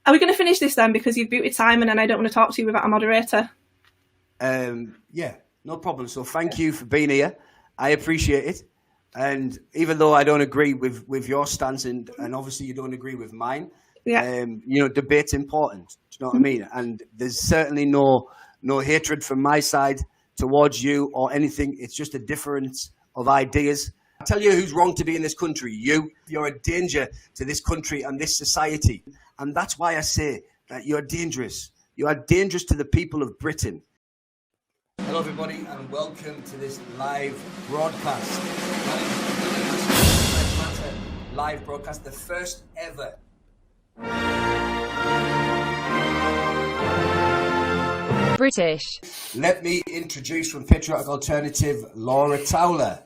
Are we going to finish this then? Because you've muted Simon and I don't want to talk to you without a moderator. Yeah, no problem. So thank you for being here. I appreciate it. And even though I don't agree with your stance and obviously you don't agree with mine, debate's important. Do you know what I mean? And there's certainly no hatred from my side towards you or anything. It's just a difference of ideas. I tell you who's wrong to be in this country. You're a danger to this country and this society. And that's why I say that you're dangerous. You are dangerous to the people of Britain. Hello, everybody, and welcome to this live broadcast. Live broadcast, the first ever. British. Let me introduce from Patriotic Alternative, Laura Towler.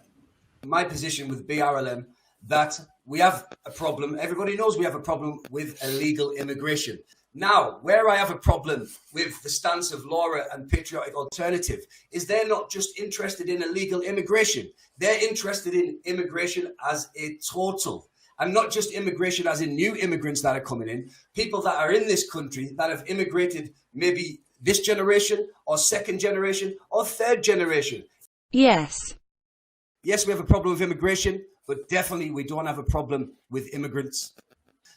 My position with BRLM, that we have a problem. Everybody knows we have a problem with illegal immigration. Now, where I have a problem with the stance of Laura and Patriotic Alternative is they're not just interested in illegal immigration. They're interested in immigration as a total. And not just immigration as in new immigrants that are coming in, people that are in this country that have immigrated maybe this generation or second generation or third generation. Yes. Yes, we have a problem with immigration, but definitely we don't have a problem with immigrants.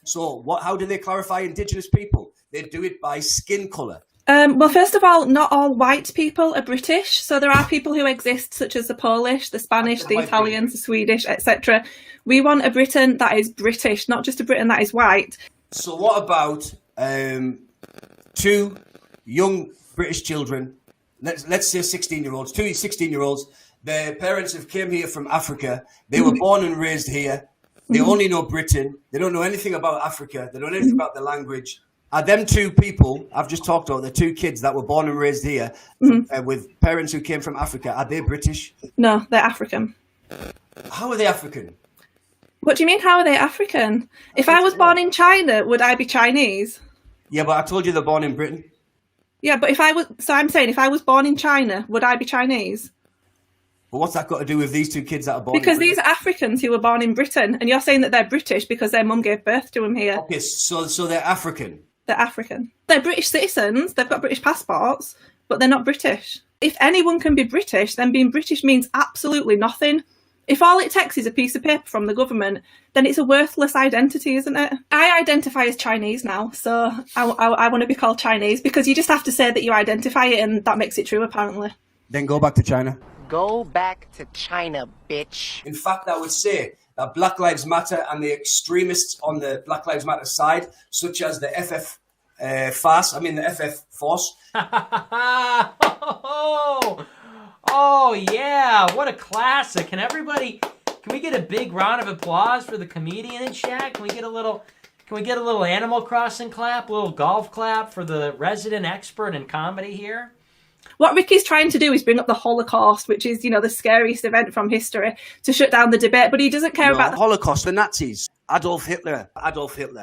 So how do they clarify Indigenous people? They do it by skin colour. Well, first of all, not all white people are British. So there are people who exist, such as the Polish, the Spanish, the Italians, the Swedish, etc. We want a Britain that is British, not just a Britain that is white. So what about two young British children, let's say 16-year-olds, two 16-year-olds, their parents have came here from Africa, they were born and raised here, they only know Britain, they don't know anything about Africa, they don't know anything about the language. Are them two people I've just talked about, the two kids that were born and raised here with parents who came from Africa, are they British? No, they're African. How are they African? What do you mean, how are they African? If I was born in China, would I be Chinese? Yeah, but I told you they're born in Britain. Yeah, but I'm saying if I was born in China, would I be Chinese? But what's that got to do with these two kids that are born because in Britain? These are Africans who were born in Britain, and you're saying that they're British because their mum gave birth to them here. Okay, so they're African. They're African. They're British citizens, they've got British passports, but they're not British. If anyone can be British, then being British means absolutely nothing. If all it takes is a piece of paper from the government, then it's a worthless identity, isn't it? I identify as Chinese now, so I want to be called Chinese because you just have to say that you identify it and that makes it true, apparently. Then go back to China. Go back to China, bitch. In fact, I would say that Black Lives Matter and the extremists on the Black Lives Matter side, such as the the FF Force. Oh yeah, what a classic. Can we get a big round of applause for the comedian in chat? Can we get a little Animal Crossing clap, a little golf clap for the resident expert in comedy here? What Rikki's trying to do is bring up the Holocaust, which is, the scariest event from history, to shut down the debate, but he doesn't care about the Holocaust, the Nazis. Adolf Hitler,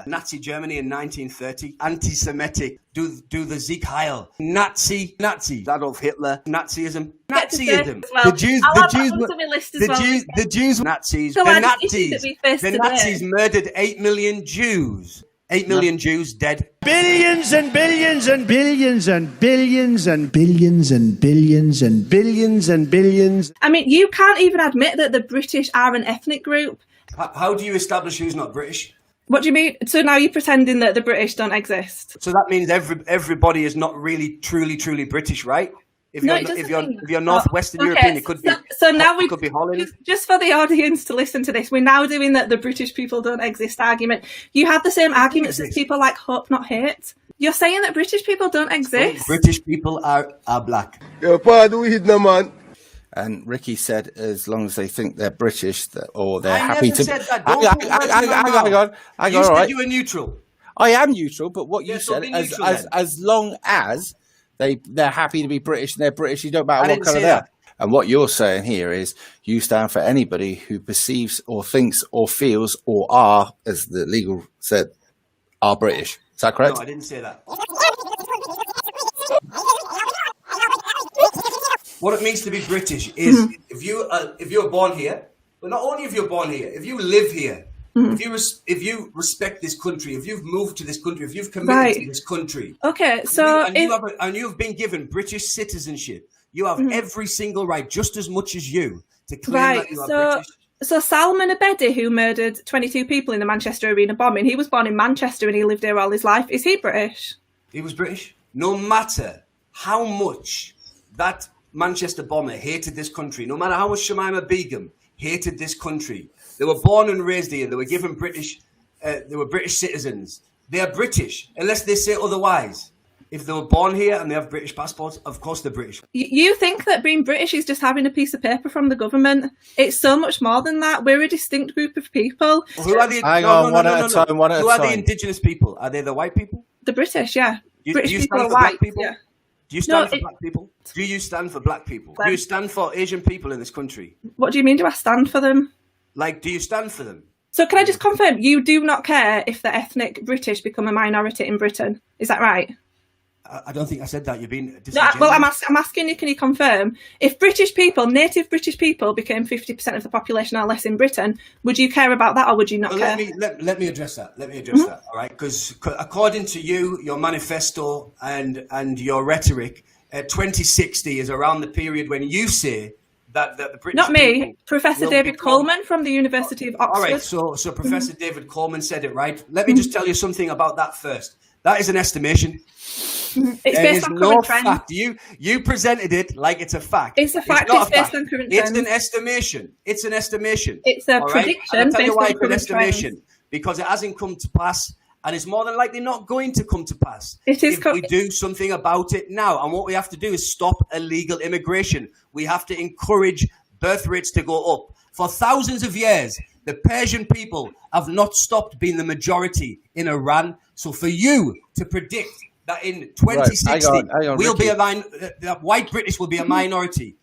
Nazi Germany in 1930, anti-Semitic, do the Sieg Heil, Nazi, Adolf Hitler, Nazism, well. the Nazis murdered 8 million Jews. 8 million Jews dead. Billions and billions and billions and billions and billions and billions and billions and billions. I mean, you can't even admit that the British are an ethnic group. How do you establish who's not British? What do you mean? So now you're pretending that the British don't exist? So that means everybody is not really, truly British, right? If you're Northwestern European, it could be. So now it could be Holland. Just for the audience to listen to this, we're now doing that the British people don't exist argument. You have the same arguments as people like Hope Not Hate. You're saying that British people don't exist. British people are black. Yo, pa, do we hit no man? And Rikki said, as long as they think they're British, or they're I happy never to. Said that. Hang on. You said right. you were neutral. I am neutral, but what you so said, as long as they're happy to be British and they're British, you don't matter what colour they are. And what you're saying here is you stand for anybody who perceives or thinks or feels or are, as the legal said, are British. Is that correct? No, I didn't say that. What it means to be British is if you're born here, but not only if you're born here, if you live here, if you respect this country, if you've moved to this country, if you've committed to this country, and you've been given British citizenship, you have every single right, just as much as you, to claim that you are British. So Salman Abedi, who murdered 22 people in the Manchester Arena bombing, he was born in Manchester and he lived here all his life. Is he British? He was British. No matter how much that Manchester bomber hated this country, no matter how much Shamima Begum hated this country, they were born and raised here. They were given British. They were British citizens. They are British, unless they say otherwise. If they were born here and they have British passports, of course they're British. You think that being British is just having a piece of paper from the government? It's so much more than that. We're a distinct group of people. Who are the? Hang on, one at a time. Who are the indigenous people? Are they the white people? The British, yeah. British people are white. Yeah. Do you stand for black people? Do you stand for black people? Do you stand for Asian people in this country? What do you mean? Do I stand for them? Like, do you stand for them? So can I just confirm, you do not care if the ethnic British become a minority in Britain? Is that right? I don't think I said that. You've been disingenuous. Well, I'm asking you, can you confirm, if British people, native British people, became 50% of the population or less in Britain, would you care about that or would you not care? Let me address that. That, all right? Because according to you, your manifesto and your rhetoric, 2060 is around the period when you say that the British Not me, Professor David Coleman from the University of Oxford. All right, so Professor David Coleman said it, right? Let me just tell you something about that first. That is an estimation. It's based on current trends. Fact. You presented it like it's a fact. It's a fact. It's based on current trends. It's an estimation. It's an estimation. It's a prediction. I'll tell you why it's an estimation. Because it hasn't come to pass, and it's more than likely not going to come to pass. It is. If we do something about it now, and what we have to do is stop illegal immigration. We have to encourage birth rates to go up. For thousands of years, the Persian people have not stopped being the majority in Iran. So for you to predict that in 2060 we'll Rikki. that white British will be a minority.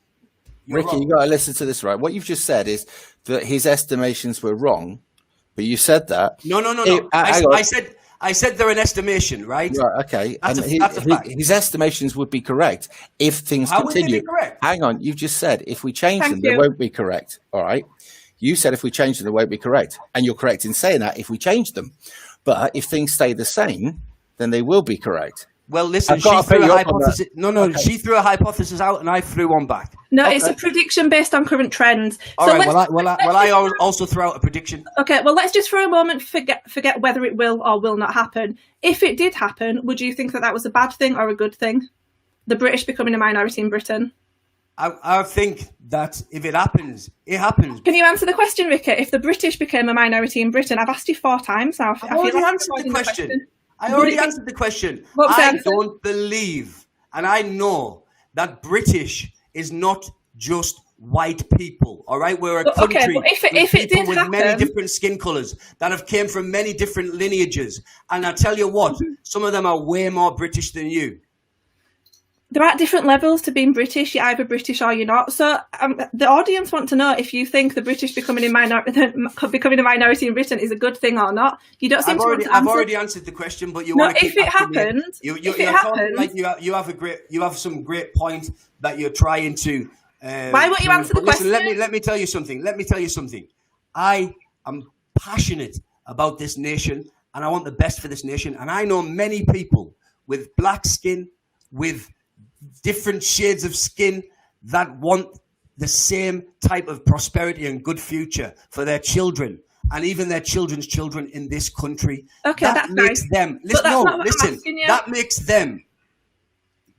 Rikki, you got to listen to this, right? What you've just said is that his estimations were wrong, but you said that. No. I said they're an estimation, right? Right. Okay. That's a fact. His estimations would be correct if things How continue. would they be correct? Hang on, you've just said if we change them, they won't be correct. All right. You said if we change them, they won't be correct, and you're correct in saying that if we change them. But if things stay the same, then they will be correct. Well, listen, she threw a hypothesis. She threw a hypothesis out, and I threw one back. No, it's a prediction based on current trends. All right. I also throw out a prediction. Okay. Well, let's just for a moment forget whether it will or will not happen. If it did happen, would you think that was a bad thing or a good thing? The British becoming a minority in Britain. I think that if it happens, it happens. Can you answer the question, Rikki? If the British became a minority in Britain, I've asked you 4 times now. I already answered the question. I don't believe, and I know that British is not just white people. All right, we're a country with many different skin colours that have came from many different lineages, and I tell you what, some of them are way more British than you. There are different levels to being British. You're either British or you're not. So the audience want to know if you think the British becoming a minority in Britain is a good thing or not. You don't seem to want to answer. I've already answered the question, but you want to keep asking me. You have some great point that you're trying to. Why won't you answer the question? Let me tell you something. I am passionate about this nation, and I want the best for this nation. And I know many people with black skin, with different shades of skin that want the same type of prosperity and good future for their children and even their children's children in this country. Okay, that makes them that makes them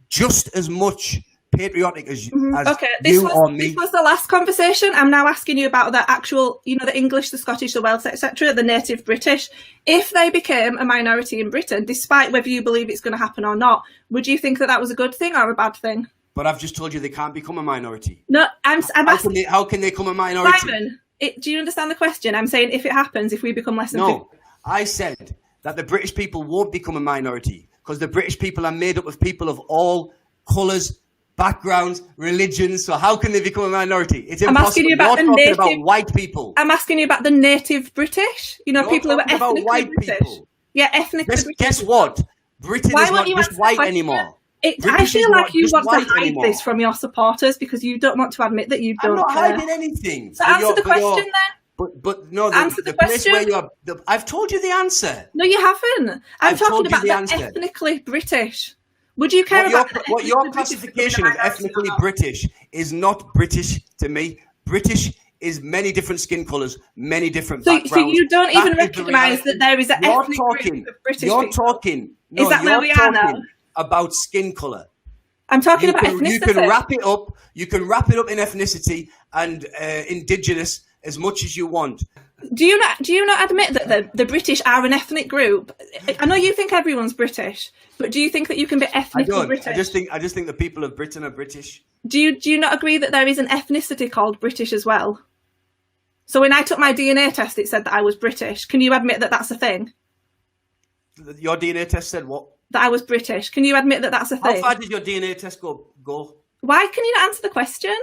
just as much patriotic as you or me. This was the last conversation. I'm now asking you about the actual, the English, the Scottish, the Welsh, etc., the native British. If they became a minority in Britain, despite whether you believe it's going to happen or not, would you think that was a good thing or a bad thing? But I've just told you they can't become a minority. No, I'm asking. How can they become a minority? Simon, do you understand the question? I'm saying if it happens, if we become less than 50. I said that the British people won't become a minority because the British people are made up of people of all colours, backgrounds, religions. So how can they become a minority? It's impossible. I'm asking you about about white people. I'm asking you about the native British. People who are ethnically white British. People. Yeah, ethnically British. Guess what? Britain is not just white anymore. I feel like you want to hide this from your supporters because you don't want to admit that you don't care. I'm not hiding anything. So answer the question then. But no, Answer the place question. where I've told you the answer. No, you haven't. I'm I've talking told you about the the answer. ethnically British. Would you care about what your classification of ethnically British is not British to me. British is many different skin colours, many different backgrounds. So you don't even That is the recognise that there is an You're ethnic talking. group of British You're people? talking. No, Is that where we are now? About skin colour. I'm talking about ethnicity. You can wrap it up. You can wrap it up in ethnicity and indigenous as much as you want. Do you not admit that the British are an ethnic group? I know you think everyone's British, but do you think that you can be ethnically British? I just think the people of Britain are British. Do you not agree that there is an ethnicity called British as well? So when I took my DNA test, it said that I was British. Can you admit that that's a thing? Your DNA test said what? That I was British. Can you admit that that's a thing? How far did your DNA test go? Why can you not answer the question?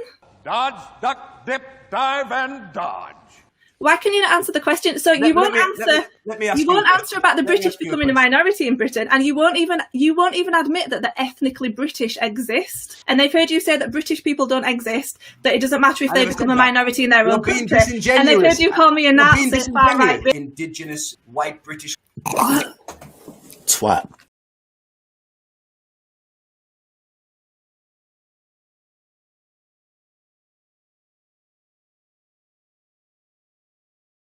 Dodge, duck, dip, dive, and dodge. Why can you not answer the question? So you won't answer. You won't answer about the British becoming a minority in Britain, and you won't even admit that the ethnically British exist. And they've heard you say that British people don't exist. That it doesn't matter if they become a minority in their own country. And they've heard you call me a Nazi, far right. Indigenous white British Twat.